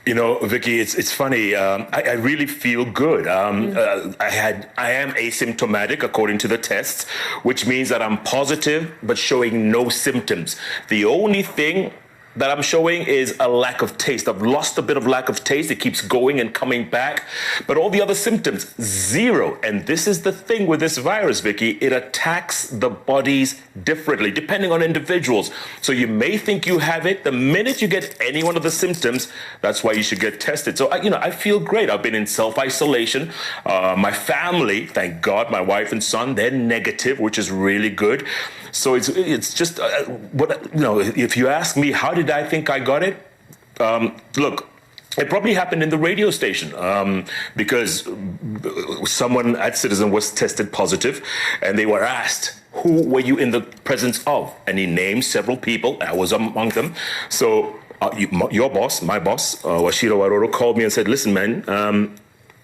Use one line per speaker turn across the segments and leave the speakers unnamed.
You know, Vicky, it's funny. I really feel good. I am asymptomatic according to the tests, which means that I'm positive but showing no symptoms. The only thing that I'm showing is a lack of taste. I've lost a bit of lack of taste. It keeps going and coming back. But all the other symptoms, zero. And this is the thing with this virus, Vicky. It attacks the bodies differently, depending on individuals. So you may think you have it. The minute you get any one of the symptoms, that's why you should get tested. So, I feel great. I've been in self-isolation. My family, thank God, my wife and son, they're negative, which is really good. So it's just if you ask me, how did I think I got it? Look, it probably happened in the radio station because someone at Citizen was tested positive, and they were asked, "Who were you in the presence of?" And he named several people. I was among them. So your boss, my boss, Washiro Waroro, called me and said, "Listen, man,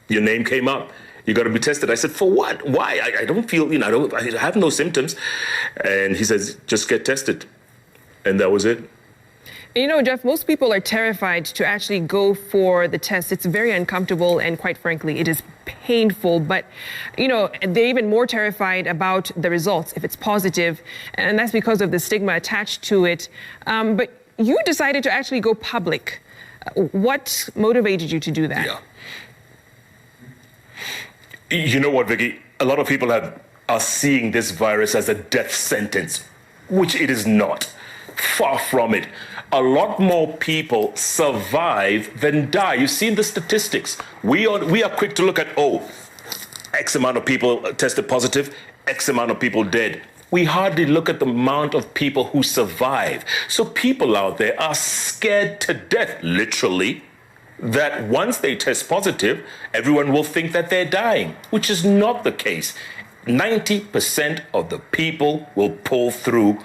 your name came up. You got to be tested." I said, "For what? Why? I don't feel, I have no symptoms." And he says, "Just get tested." And that was it.
Jeff, most people are terrified to actually go for the test. It's very uncomfortable, and quite frankly, it is painful. But, they're even more terrified about the results if it's positive. And that's because of the stigma attached to it. But you decided to actually go public. What motivated you to do that?
Yeah. You know what, Vicky? A lot of people are seeing this virus as a death sentence, which it is not. Far from it. A lot more people survive than die. You've seen the statistics. We are quick to look at, X amount of people tested positive, X amount of people dead. We hardly look at the amount of people who survive. So people out there are scared to death, literally, that once they test positive, everyone will think that they're dying, which is not the case. 90% of the people will pull through.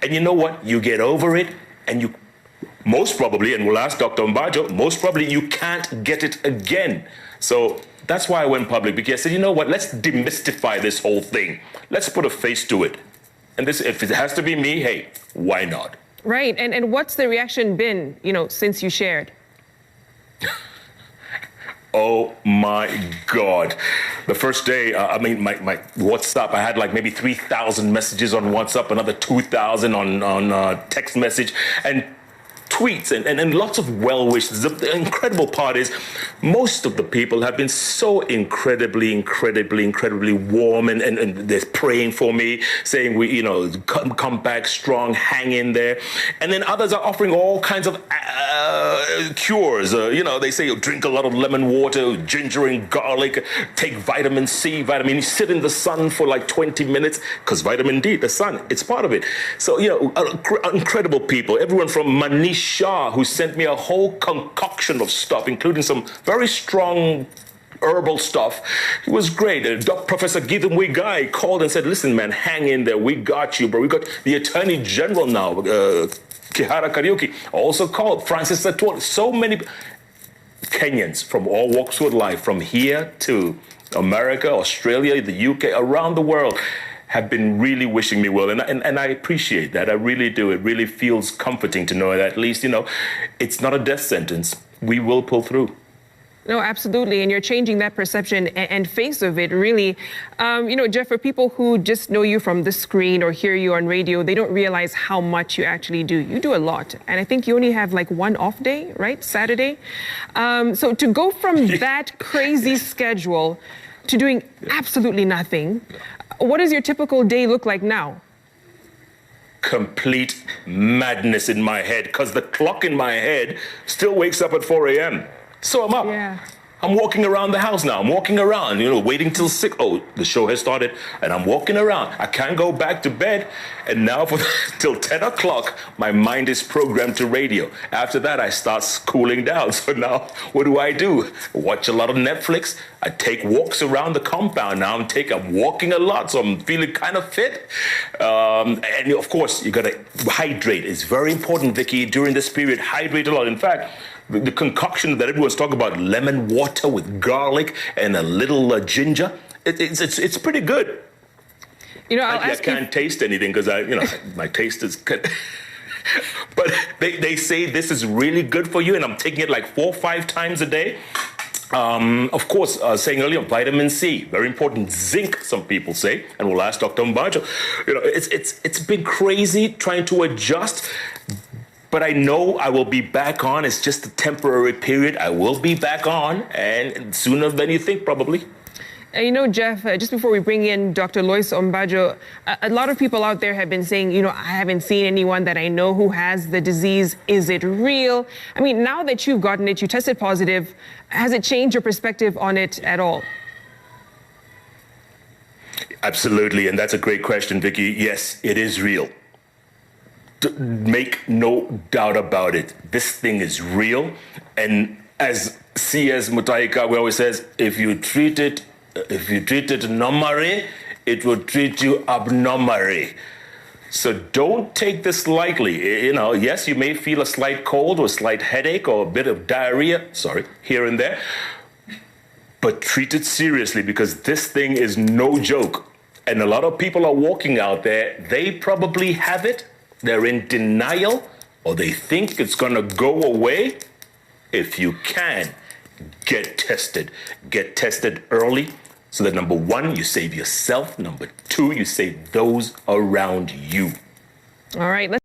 And you know what? You get over it, and you most probably, and we'll ask Dr. Mbajo, most probably you can't get it again. So that's why I went public, because I said, you know what? Let's demystify this whole thing. Let's put a face to it. And this, if it has to be me, hey, why not?
Right. And what's the reaction been, since you shared?
Oh my God. The first day, my WhatsApp, I had like maybe 3,000 messages on WhatsApp, another 2,000 on text message, and tweets and lots of well wishes. The incredible part is most of the people have been so incredibly warm, and they're praying for me, saying come back strong, hang in there. And then others are offering all kinds of cures. They say drink a lot of lemon water, ginger and garlic, take vitamin C, vitamin E, sit in the sun for like 20 minutes, because vitamin D, the sun, it's part of it. So, incredible people, everyone from Manish Shah, who sent me a whole concoction of stuff, including some very strong herbal stuff. It was great. Professor Githam Wigai called and said, "Listen, man, hang in there. We got you, bro." We got the Attorney General now, Kihara Kariuki, also called. Francis Atwal. So many Kenyans from all walks of life, from here to America, Australia, the UK, around the world, have been really wishing me well. And I appreciate that. I really do. It really feels comforting to know that at least, it's not a death sentence. We will pull through.
No, absolutely. And you're changing that perception and face of it, really. Jeff, for people who just know you from the screen or hear you on radio, they don't realize how much you actually do. You do a lot. And I think you only have like one off day, right? Saturday. So to go from that crazy schedule to doing absolutely nothing, what does your typical day look like now?
Complete madness in my head, because the clock in my head still wakes up at 4 a.m. So I'm up. Yeah. I'm walking around the house now. I'm walking around, waiting till 6. Oh, the show has started, and I'm walking around. I can't go back to bed. And now till 10 o'clock, my mind is programmed to radio. After that, I start cooling down. So now what do? Watch a lot of Netflix. I take walks around the compound. Now I'm walking a lot, so I'm feeling kind of fit. And of course, you got to hydrate. It's very important, Vicky, during this period. Hydrate a lot. In fact, the concoction that everyone's talking about, lemon water with garlic and a little ginger, it's pretty good. I can't taste anything because my taste is good. But but they say this is really good for you, and I'm taking it like 4 or 5 times a day. Of course, saying earlier, vitamin C, very important. Zinc, some people say, and we'll ask Dr. Mbajo. You know, it's been crazy trying to adjust, but I know I will be back on. It's just a temporary period. I will be back on, and sooner than you think, probably.
You know, Jeff, just before we bring in Dr. Lois Ombajo, a lot of people out there have been saying, you know, I haven't seen anyone that I know who has the disease. Is it real? I mean, now that you've gotten it, you tested positive, has it changed your perspective on it at all?
Absolutely, and that's a great question, Vicky. Yes, it is real. Make no doubt about it. This thing is real, and as C.S. Mutaika always says, if you treat it normally, it will treat you abnormally. So don't take this lightly. You know, yes, you may feel a slight cold or a slight headache or a bit of diarrhea, here and there, but treat it seriously, because this thing is no joke. And a lot of people are walking out there, they probably have it, they're in denial, or they think it's gonna go away. If you can, get tested. Get tested early, so that number 1, you save yourself. Number 2, you save those around you.
All right.